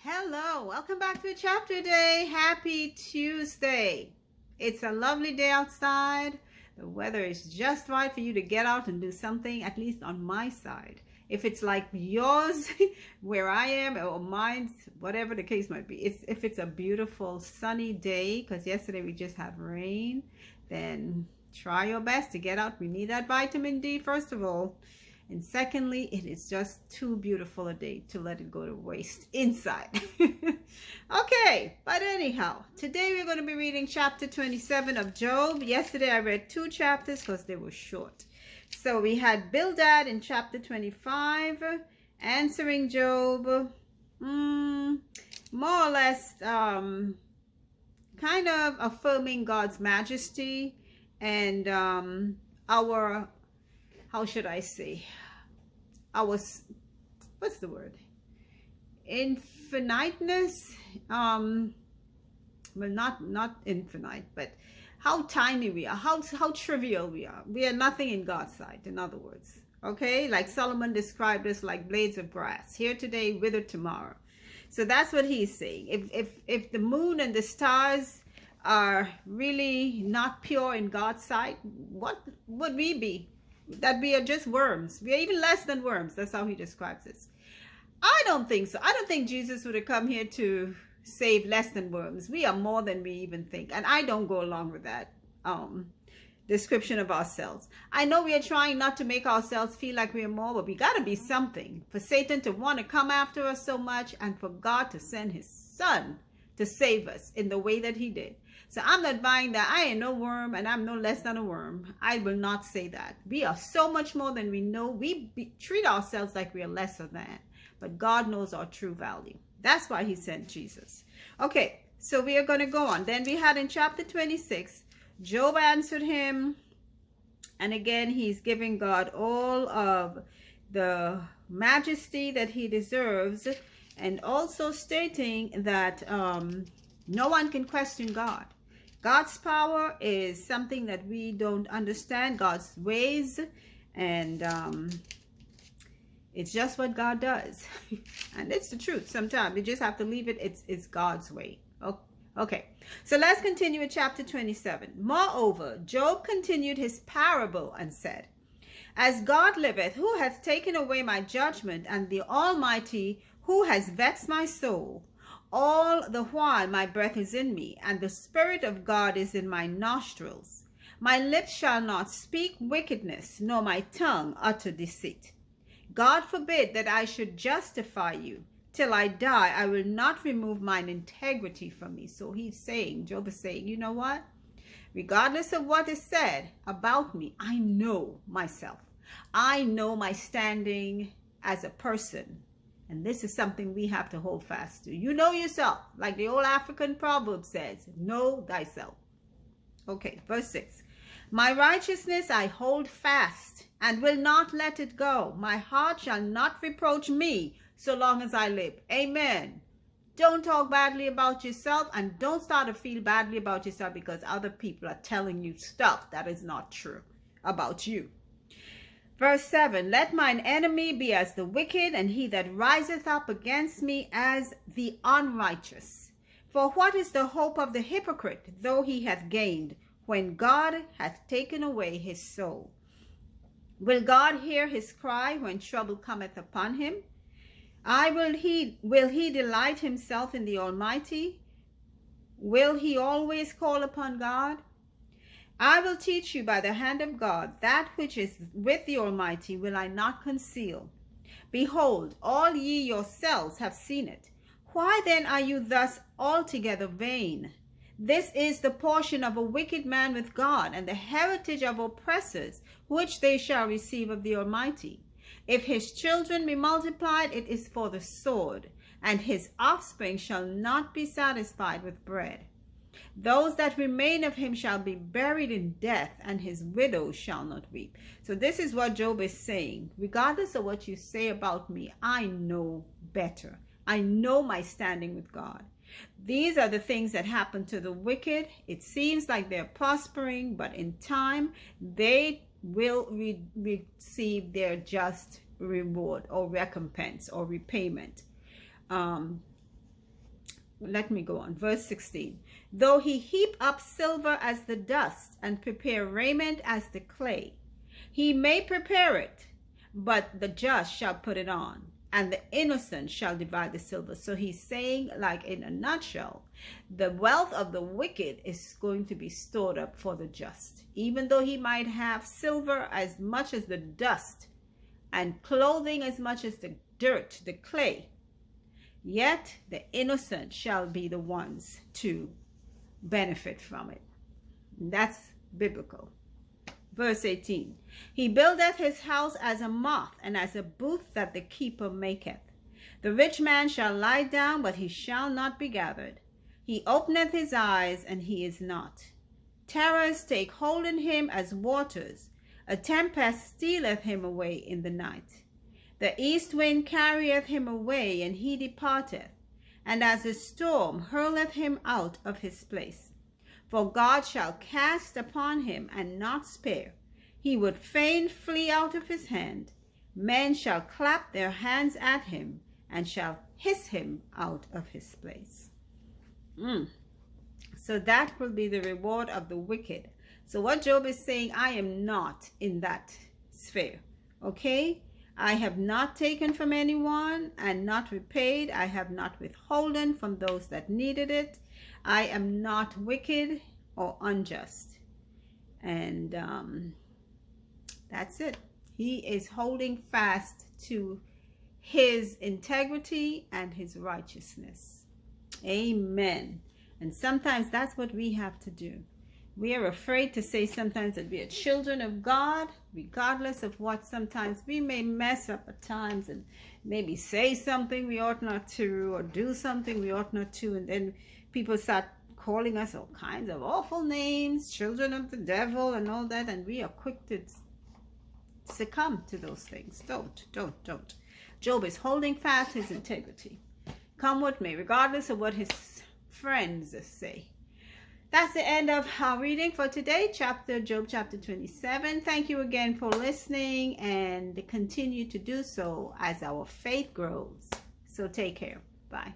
Hello, welcome back to a chapter day. Happy Tuesday. It's a lovely day outside. The weather is just right for you to get out and do something, at least on my side. If it's like yours, where I am, or mine's, whatever the case might be, if it's a beautiful sunny day, because yesterday we just had rain, then try your best to get out. We need that vitamin D, first of all. And secondly, it is just too beautiful a day to let it go to waste inside. Okay, but anyhow, today we're going to be reading chapter 27 of Job. Yesterday I read 2 chapters because they were short. So we had Bildad in chapter 25, answering Job, more or less kind of affirming God's majesty and our, how should I say, what's the word, infiniteness, well, not infinite, but how tiny we are, how trivial we are nothing in God's sight, in other words. Okay, like Solomon described us like blades of grass, here today, withered tomorrow. So that's what he's saying. If the moon and the stars are really not pure in God's sight, what would we be? That we are just worms. We are even less than worms. That's how he describes us. I don't think so. I don't think Jesus would have come here to save less than worms. We are more than we even think. And I don't go along with that description of ourselves. I know we are trying not to make ourselves feel like we are more, but we got to be something. For Satan to want to come after us so much, and for God to send his son to save us in the way that he did. So I'm not buying that. I ain't no worm and I'm no less than a worm. I will not say that. We are so much more than we know. We treat ourselves like we are lesser than. But God knows our true value. That's why he sent Jesus. Okay, so we are going to go on. Then we had in chapter 26, Job answered him. And again, he's giving God all of the majesty that he deserves. And also stating that no one can question God. God's power is something that we don't understand, God's ways, and it's just what God does. And it's the truth. Sometimes you just have to leave it. It's God's way. Okay, so let's continue with chapter 27. Moreover, Job continued his parable and said, as God liveth, who hath taken away my judgment, and the Almighty, who has vexed my soul, all the while my breath is in me, and the Spirit of God is in my nostrils. My lips shall not speak wickedness, nor my tongue utter deceit. God forbid that I should justify you. Till I die, I will not remove mine integrity from me. So he's saying, Job is saying, you know what? Regardless of what is said about me, I know myself. I know my standing as a person. And this is something we have to hold fast to. You know yourself. Like the old African proverb says, know thyself. Okay, verse 6. My righteousness I hold fast and will not let it go. My heart shall not reproach me so long as I live. Amen. Don't talk badly about yourself, and don't start to feel badly about yourself because other people are telling you stuff that is not true about you. Verse 7, let mine enemy be as the wicked, and he that riseth up against me as the unrighteous. For what is the hope of the hypocrite, though he hath gained, when God hath taken away his soul? Will God hear his cry when trouble cometh upon him? Will he delight himself in the Almighty? Will he always call upon God? I will teach you by the hand of God that which is with the Almighty will I not conceal. Behold, all ye yourselves have seen it. Why then are you thus altogether vain? This is the portion of a wicked man with God, and the heritage of oppressors, which they shall receive of the Almighty. If his children be multiplied, it is for the sword, and his offspring shall not be satisfied with bread. Those that remain of him shall be buried in death, and his widow shall not weep. So this is what Job is saying. Regardless of what you say about me, I know better. I know my standing with God. These are the things that happen to the wicked. It seems like they're prospering, but in time they will receive their just reward or recompense or repayment. let me go on. Verse 16. Though he heap up silver as the dust and prepare raiment as the clay, he may prepare it, but the just shall put it on, and the innocent shall divide the silver. So he's saying, like in a nutshell, the wealth of the wicked is going to be stored up for the just. Even though he might have silver as much as the dust and clothing as much as the dirt, the clay, yet the innocent shall be the ones to benefit from it. That's biblical. Verse 18. He buildeth his house as a moth, and as a booth that the keeper maketh. The rich man shall lie down, but he shall not be gathered. He openeth his eyes, and he is not. Terrors take hold in him as waters. A tempest stealeth him away in the night. The east wind carrieth him away, and he departeth, and as a storm hurleth him out of his place. For God shall cast upon him, and not spare. He would fain flee out of his hand. Men shall clap their hands at him, and shall hiss him out of his place. So that will be the reward of the wicked. So what Job is saying, I am not in that sphere. Okay? I have not taken from anyone and not repaid. I have not withholden from those that needed it. I am not wicked or unjust. And that's it. He is holding fast to his integrity and his righteousness. Amen. And sometimes that's what we have to do. We are afraid to say sometimes that we are children of God, regardless of what sometimes we may mess up at times and maybe say something we ought not to, or do something we ought not to, and then people start calling us all kinds of awful names, children of the devil and all that, and we are quick to succumb to those things. Don't. Job is holding fast his integrity. Come with me, regardless of what his friends say. That's the end of our reading for today, Job chapter 27. Thank you again for listening, and continue to do so as our faith grows. So take care. Bye.